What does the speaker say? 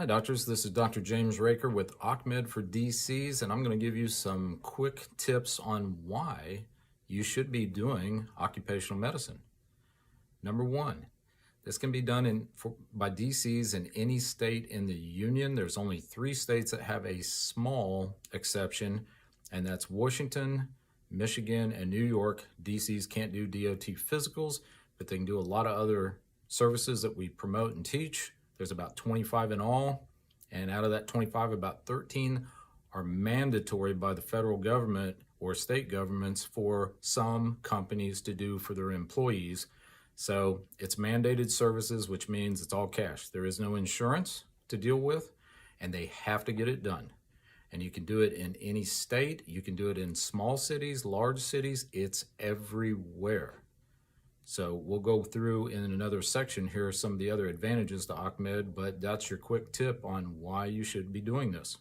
Hi, doctors. This is Dr. James Raker with OccMed for DCs, and I'm going to give you some quick tips on why you should be doing occupational medicine. Number one, this can be done by DCs in any state in the union. There's only 3 states that have a small exception, and that's Washington, Michigan, and New York. DCs can't do DOT physicals, but they can do a lot of other services that we promote and teach. There's about 25 in all, and out of that 25, about 13 are mandatory by the federal government or state governments for some companies to do for their employees. So it's mandated services, which means it's all cash. There is no insurance to deal with, and they have to get it done. And you can do it in any state. You can do it in small cities, large cities. It's everywhere. So we'll go through in another section here some of the other advantages to OccMed, but that's your quick tip on why you should be doing this.